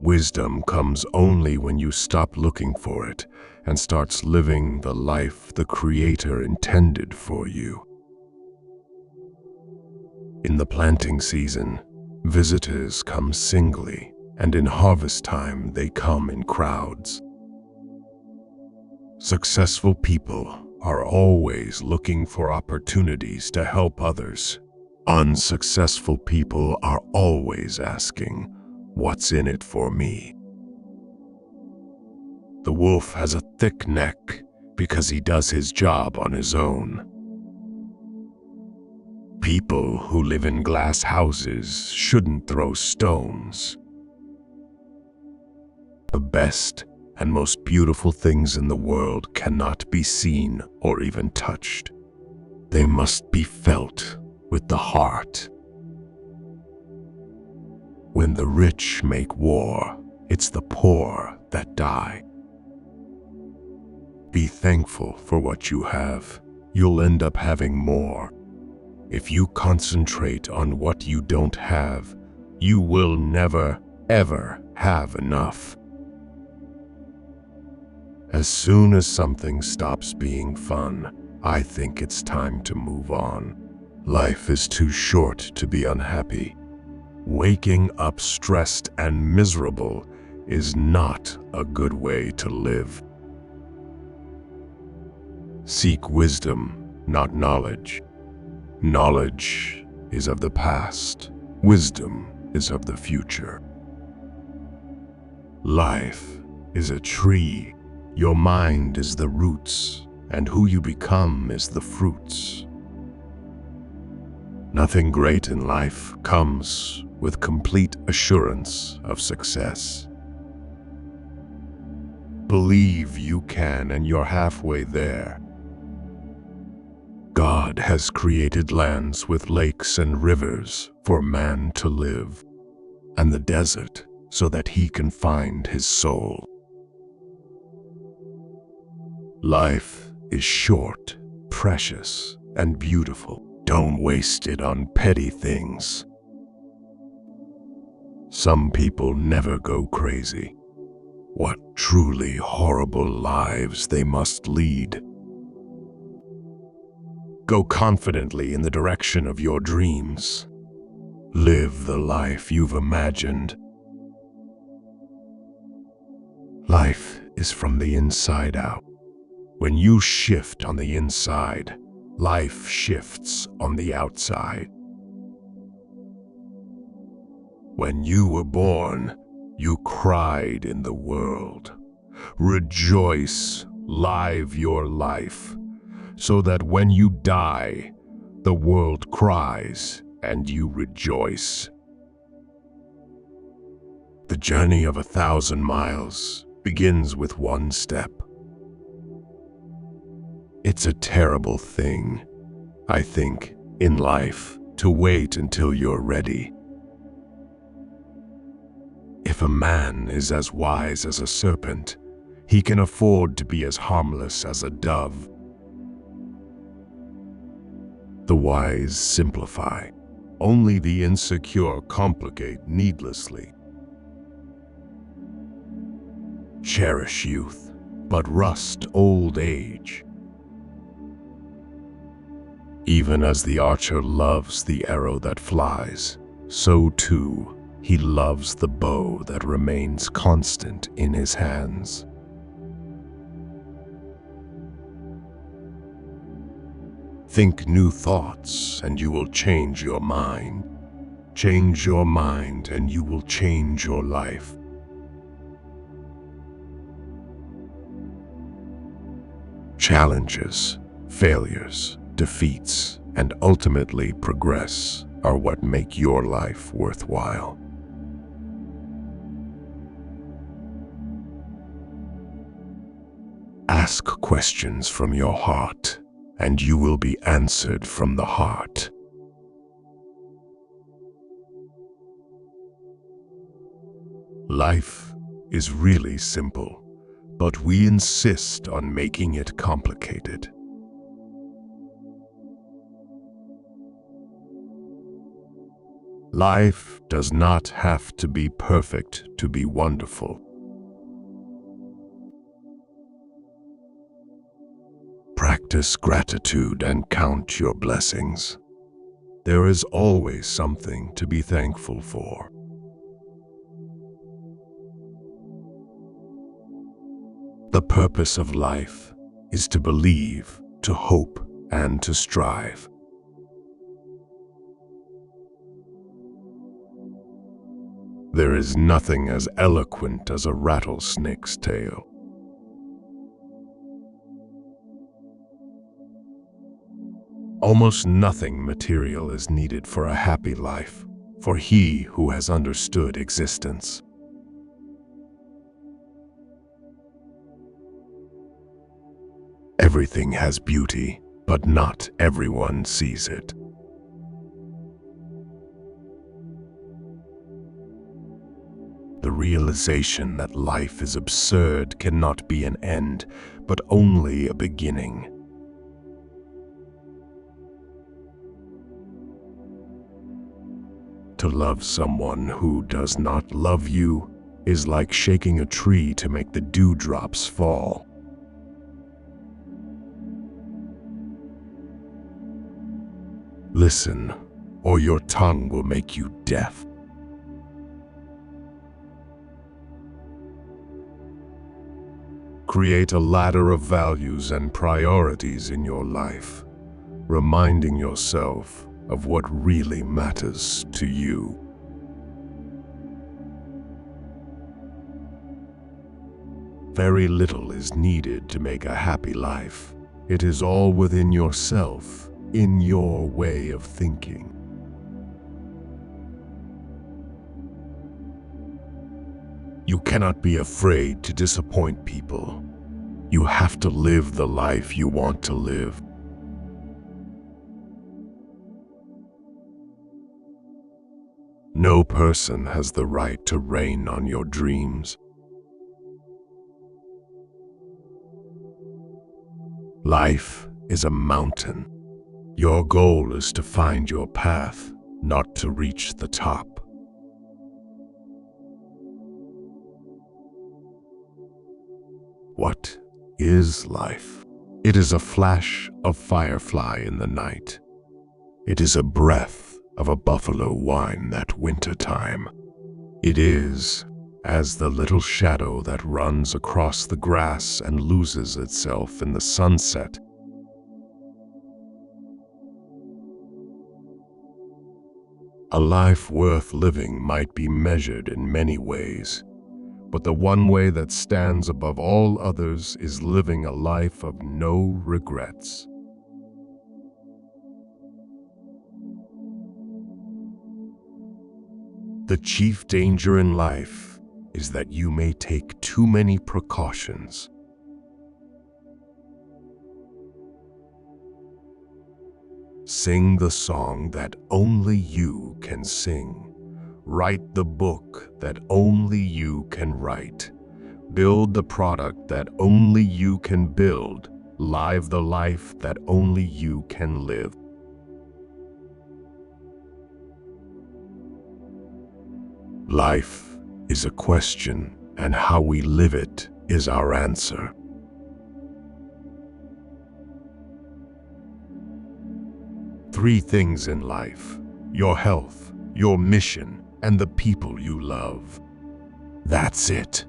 Wisdom comes only when you stop looking for it and starts living the life the Creator intended for you. In the planting season, visitors come singly, and in harvest time they come in crowds. Successful people are always looking for opportunities to help others. Unsuccessful people are always asking, "What's in it for me?" The wolf has a thick neck because he does his job on his own. People who live in glass houses shouldn't throw stones. The best and most beautiful things in the world cannot be seen or even touched. They must be felt with the heart. When the rich make war, it's the poor that die. Be thankful for what you have. You'll end up having more. If you concentrate on what you don't have, you will never, ever have enough. As soon as something stops being fun, I think it's time to move on. Life is too short to be unhappy. Waking up stressed and miserable is not a good way to live. Seek wisdom, not knowledge. Knowledge is of the past. Wisdom is of the future. Life is a tree. Your mind is the roots, and who you become is the fruits. Nothing great in life comes with complete assurance of success. Believe you can, and you're halfway there. God has created lands with lakes and rivers for man to live, and the desert so that he can find his soul. Life is short, precious, and beautiful. Don't waste it on petty things. Some people never go crazy. What truly horrible lives they must lead. Go confidently in the direction of your dreams. Live the life you've imagined. Life is from the inside out. When you shift on the inside, life shifts on the outside. When you were born, you cried in the world. Rejoice, live your life, so that when you die, the world cries and you rejoice. The journey of 1,000 miles begins with one step. It's a terrible thing, I think, in life, to wait until you're ready. If a man is as wise as a serpent, he can afford to be as harmless as a dove. The wise simplify. Only the insecure complicate needlessly. Cherish youth, but rust old age. Even as the archer loves the arrow that flies, so too he loves the bow that remains constant in his hands. Think new thoughts and you will change your mind. Change your mind and you will change your life. Challenges, failures, defeats, and ultimately progress are what make your life worthwhile. Ask questions from your heart, and you will be answered from the heart. Life is really simple, but we insist on making it complicated. Life does not have to be perfect to be wonderful. Practice gratitude and count your blessings. There is always something to be thankful for. The purpose of life is to believe, to hope, and to strive. There is nothing as eloquent as a rattlesnake's tail. Almost nothing material is needed for a happy life, for he who has understood existence. Everything has beauty, but not everyone sees it. The realization that life is absurd cannot be an end, but only a beginning. To love someone who does not love you is like shaking a tree to make the dewdrops fall. Listen, or your tongue will make you deaf. Create a ladder of values and priorities in your life, reminding yourself of what really matters to you. Very little is needed to make a happy life. It is all within yourself, in your way of thinking. You cannot be afraid to disappoint people. You have to live the life you want to live. No person has the right to rain on your dreams. Life is a mountain. Your goal is to find your path, not to reach the top. What is life? It is a flash of firefly in the night. It is a breath of a buffalo wine that winter time. It is as the little shadow that runs across the grass and loses itself in the sunset. A life worth living might be measured in many ways, but the one way that stands above all others is living a life of no regrets. The chief danger in life is that you may take too many precautions. Sing the song that only you can sing. Write the book that only you can write. Build the product that only you can build. Live the life that only you can live. Life is a question, and how we live it is our answer. Three things in life: your health, your mission, and the people you love. That's it.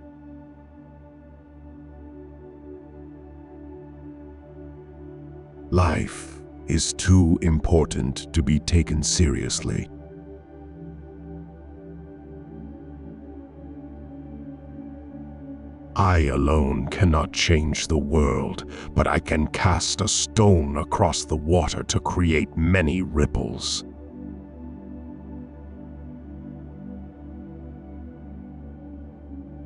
Life is too important to be taken seriously. I alone cannot change the world, but I can cast a stone across the water to create many ripples.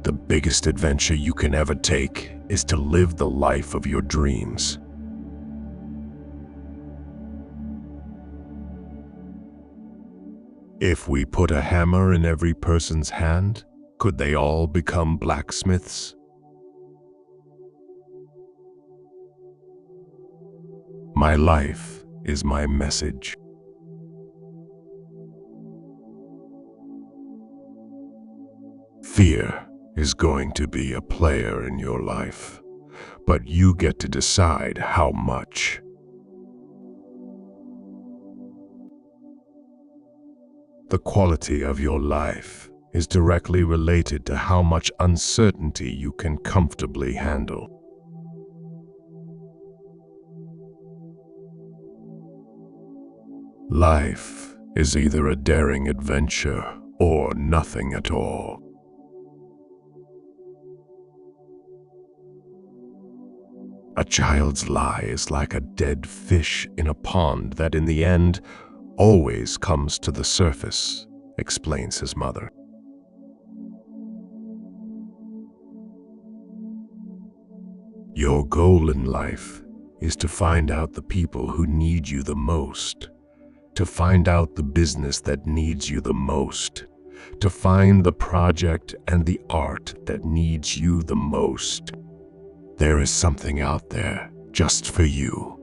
The biggest adventure you can ever take is to live the life of your dreams. If we put a hammer in every person's hand, could they all become blacksmiths? My life is my message. Fear is going to be a player in your life, but you get to decide how much. The quality of your life is directly related to how much uncertainty you can comfortably handle. Life is either a daring adventure or nothing at all. A child's lie is like a dead fish in a pond that in the end always comes to the surface, explains his mother. Your goal in life is to find out the people who need you the most, to find out the business that needs you the most, to find the project and the art that needs you the most. There is something out there just for you.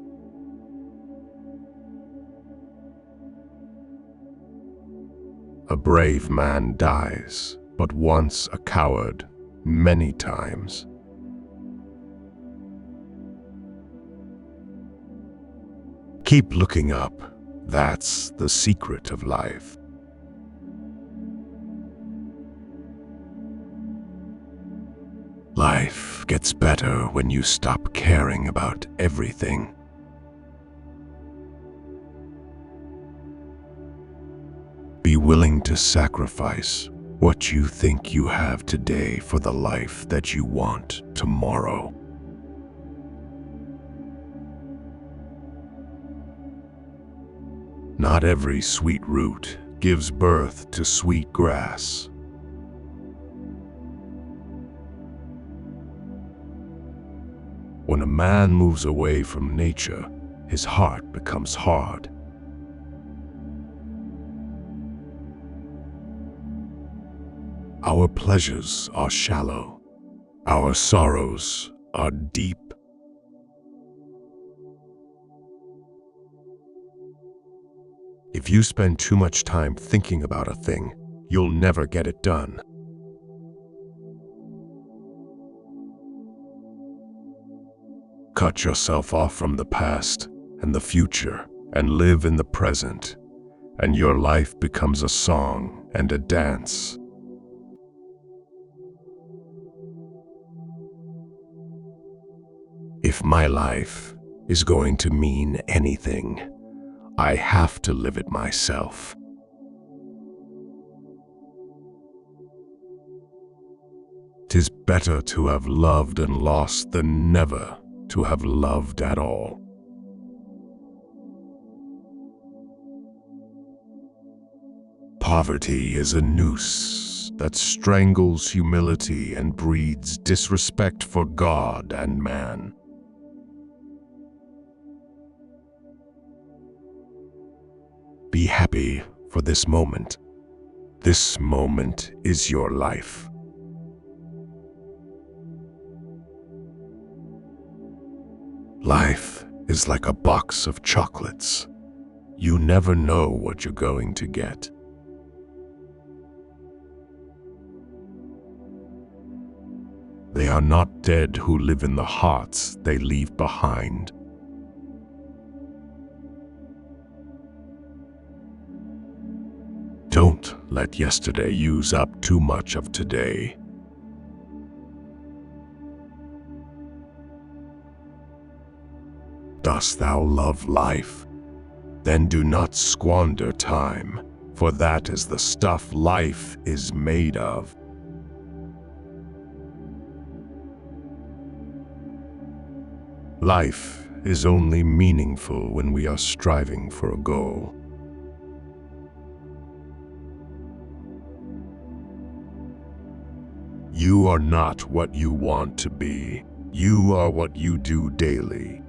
A brave man dies, but once a coward, many times. Keep looking up. That's the secret of life. Life gets better when you stop caring about everything. Be willing to sacrifice what you think you have today for the life that you want tomorrow. Not every sweet root gives birth to sweet grass. When a man moves away from nature, his heart becomes hard. Our pleasures are shallow. Our sorrows are deep. If you spend too much time thinking about a thing, you'll never get it done. Cut yourself off from the past and the future and live in the present, and your life becomes a song and a dance. If my life is going to mean anything, I have to live it myself. "'Tis better to have loved and lost than never to have loved at all." Poverty is a noose that strangles humility and breeds disrespect for God and man. Be happy for this moment. This moment is your life. Life is like a box of chocolates. You never know what you're going to get. They are not dead who live in the hearts they leave behind. Don't let yesterday use up too much of today. Dost thou love life? Then do not squander time, for that is the stuff life is made of. Life is only meaningful when we are striving for a goal. You are not what you want to be. You are what you do daily.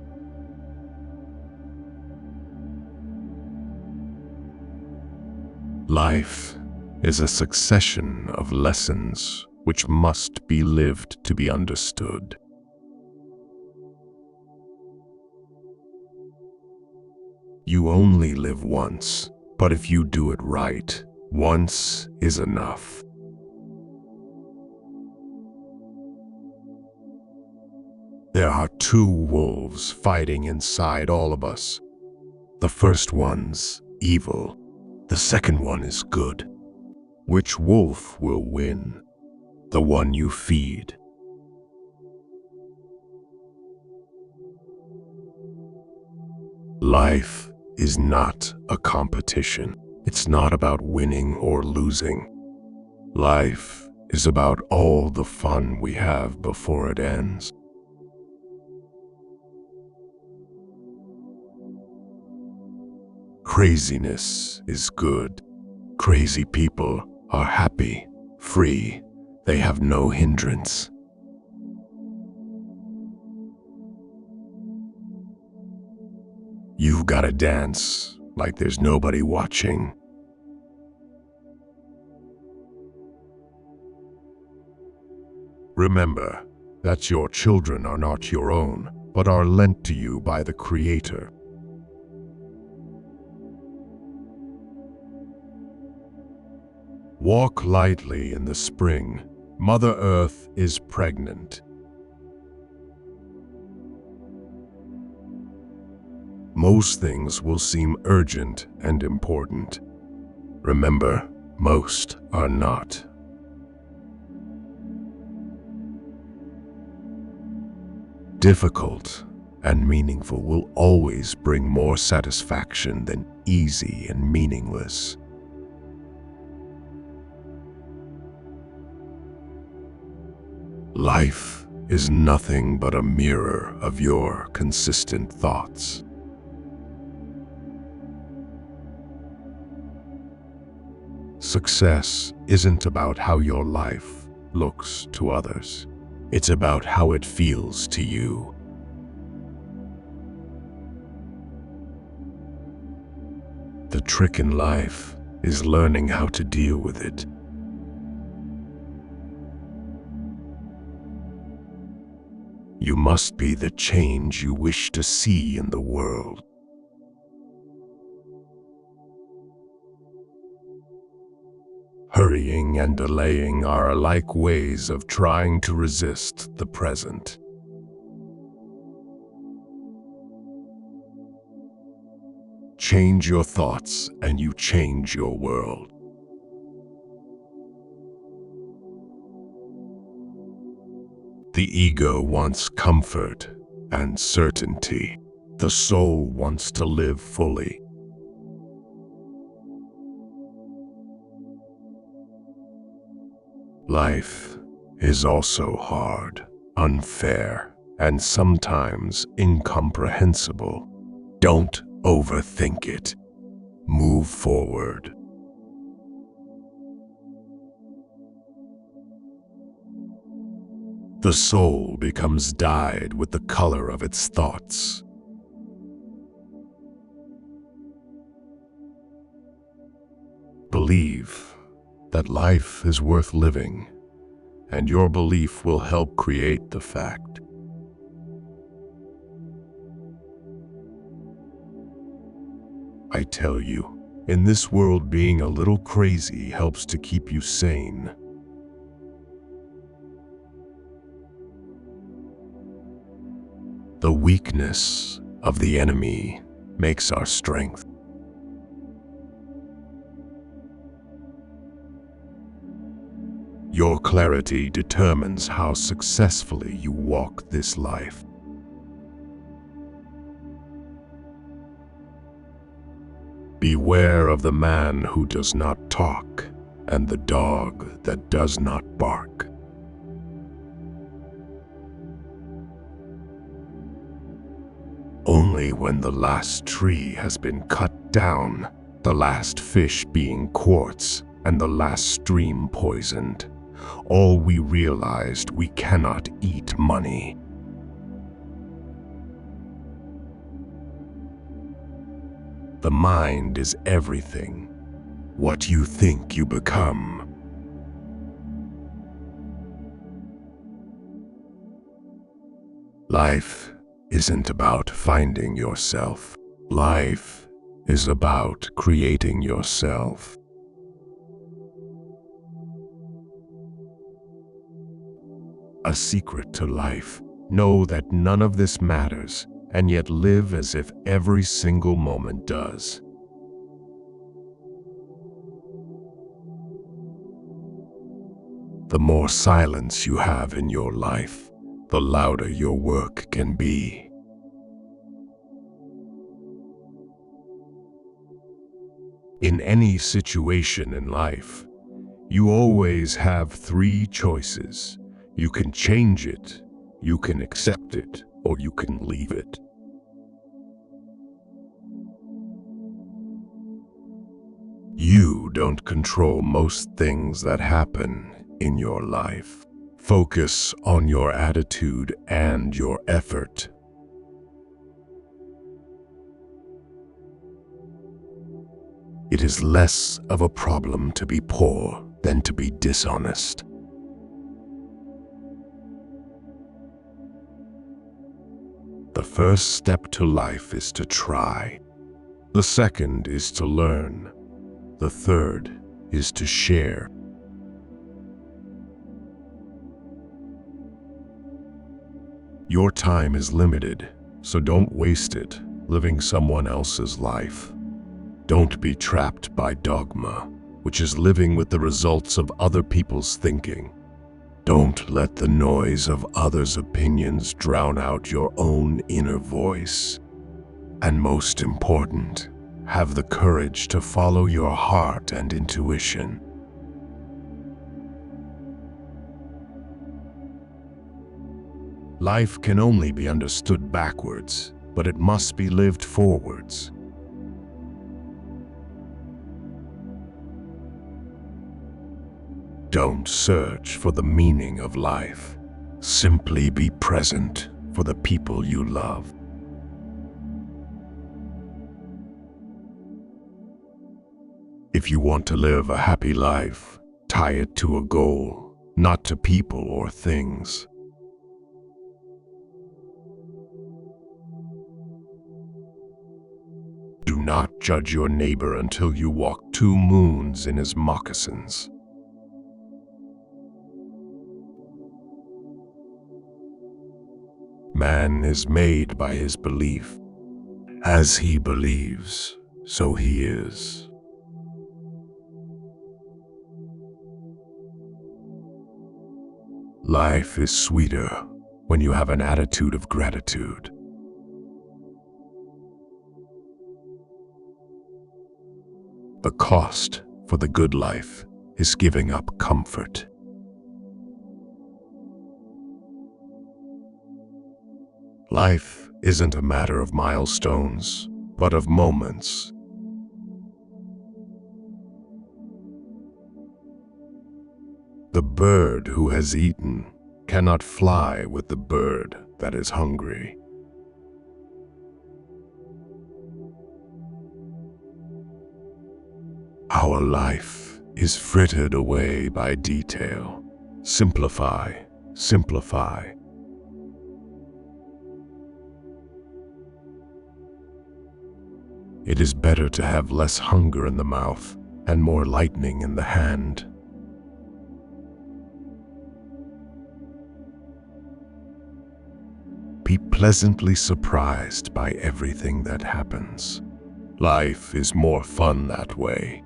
Life is a succession of lessons which must be lived to be understood. You only live once, but if you do it right, once is enough. There are two wolves fighting inside all of us. The first one's evil. The second one is good. Which wolf will win? The one you feed. Life is not a competition. It's not about winning or losing. Life is about all the fun we have before it ends. Craziness is good. Crazy people are happy, free. They have no hindrance. You've got to dance like there's nobody watching. Remember that your children are not your own, but are lent to you by the Creator. Walk lightly in the spring. Mother Earth is pregnant. Most things will seem urgent and important. Remember, most are not. Difficult and meaningful will always bring more satisfaction than easy and meaningless. Life is nothing but a mirror of your consistent thoughts. Success isn't about how your life looks to others. It's about how it feels to you. The trick in life is learning how to deal with it. You must be the change you wish to see in the world. Hurrying and delaying are alike ways of trying to resist the present. Change your thoughts and you change your world. The ego wants comfort and certainty. The soul wants to live fully. Life is also hard, unfair, and sometimes incomprehensible. Don't overthink it. Move forward. The soul becomes dyed with the color of its thoughts. Believe that life is worth living, and your belief will help create the fact. I tell you, in this world, being a little crazy helps to keep you sane. The weakness of the enemy makes our strength. Your clarity determines how successfully you walk this life. Beware of the man who does not talk and the dog that does not bark. Only when the last tree has been cut down, the last fish being quartz, and the last stream poisoned, all we realized we cannot eat money. The mind is everything. What you think you become. Life isn't about finding yourself. Life is about creating yourself. A secret to life Know that none of this matters, and yet live as if every single moment does. The more silence you have in your life, the louder your work can be. In any situation in life, you always have three choices. You can change it, you can accept it, or you can leave it. You don't control most things that happen in your life. Focus on your attitude and your effort. It is less of a problem to be poor than to be dishonest. The first step to life is to try. The second is to learn. The third is to share. Your time is limited, so don't waste it living someone else's life. Don't be trapped by dogma, which is living with the results of other people's thinking. Don't let the noise of others' opinions drown out your own inner voice. And most important, have the courage to follow your heart and intuition. Life can only be understood backwards, but it must be lived forwards. Don't search for the meaning of life. Simply be present for the people you love. If you want to live a happy life, tie it to a goal, not to people or things. Do not judge your neighbor until you walk 2 moons in his moccasins. Man is made by his belief. As he believes, so he is. Life is sweeter when you have an attitude of gratitude. The cost for the good life is giving up comfort. Life isn't a matter of milestones, but of moments. The bird who has eaten cannot fly with the bird that is hungry. Our life is frittered away by detail. Simplify, simplify. It is better to have less hunger in the mouth and more lightning in the hand. Be pleasantly surprised by everything that happens. Life is more fun that way.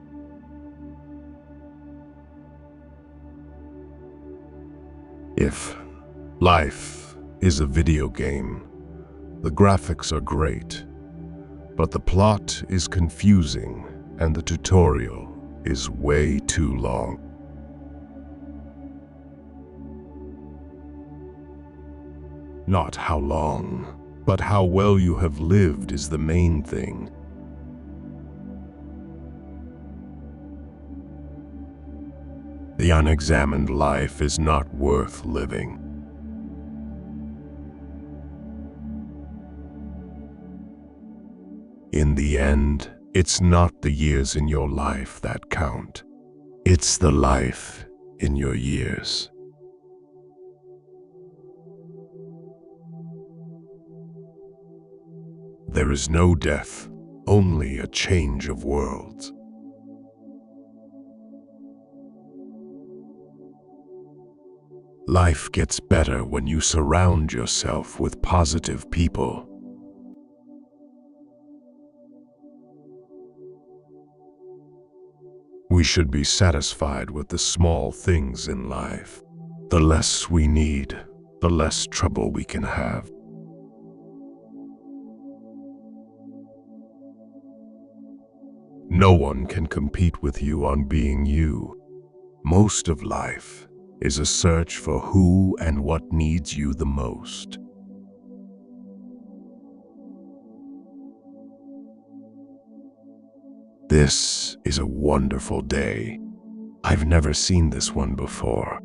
If life is a video game, the graphics are great, but the plot is confusing and the tutorial is way too long. Not how long, but how well you have lived is the main thing. The unexamined life is not worth living. In the end, it's not the years in your life that count. It's the life in your years. There is no death, only a change of worlds. Life gets better when you surround yourself with positive people. We should be satisfied with the small things in life. The less we need, the less trouble we can have. No one can compete with you on being you. Most of life is a search for who and what needs you the most. This is a wonderful day. I've never seen this one before.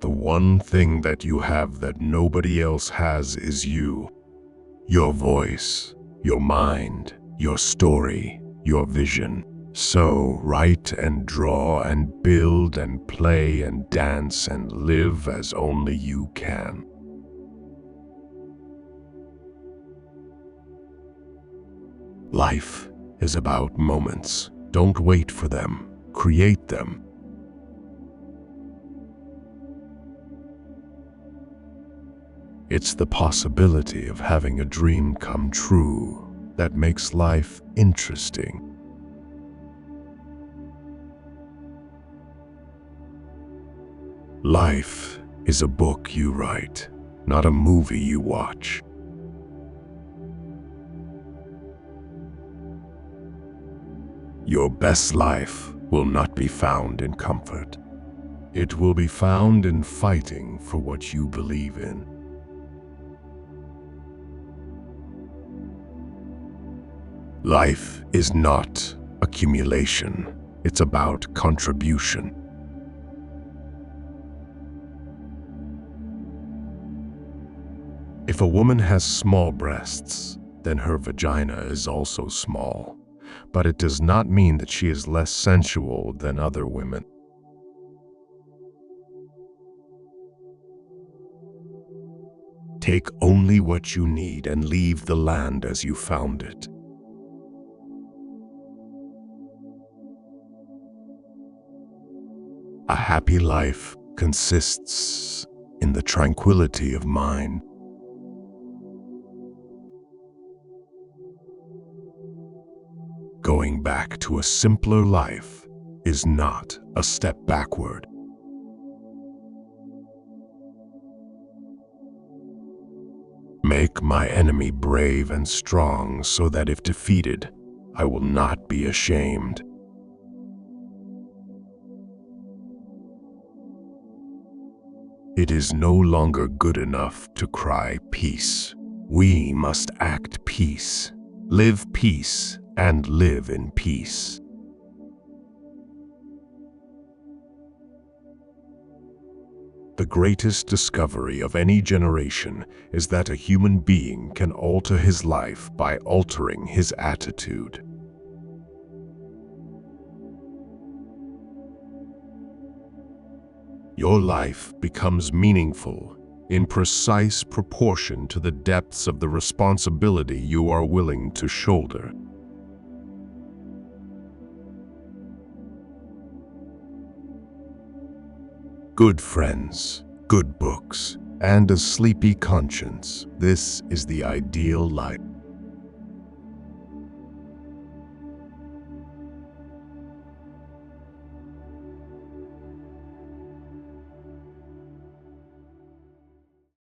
The one thing that you have that nobody else has is you. Your voice, your mind, your story, your vision. So write and draw and build and play and dance and live as only you can. Life is about moments. Don't wait for them. Create them. It's the possibility of having a dream come true that makes life interesting. Life is a book you write, not a movie you watch. Your best life will not be found in comfort. It will be found in fighting for what you believe in. Life is not accumulation. It's about contribution. If a woman has small breasts, then her vagina is also small. But it does not mean that she is less sensual than other women. Take only what you need and leave the land as you found it. A happy life consists in the tranquility of mind. Going back to a simpler life is not a step backward. Make my enemy brave and strong so that if defeated, I will not be ashamed. It is no longer good enough to cry peace. We must act peace, live peace, and live in peace. The greatest discovery of any generation is that a human being can alter his life by altering his attitude. Your life becomes meaningful in precise proportion to the depths of the responsibility you are willing to shoulder. Good friends, good books, and a sleepy conscience. This is the ideal life.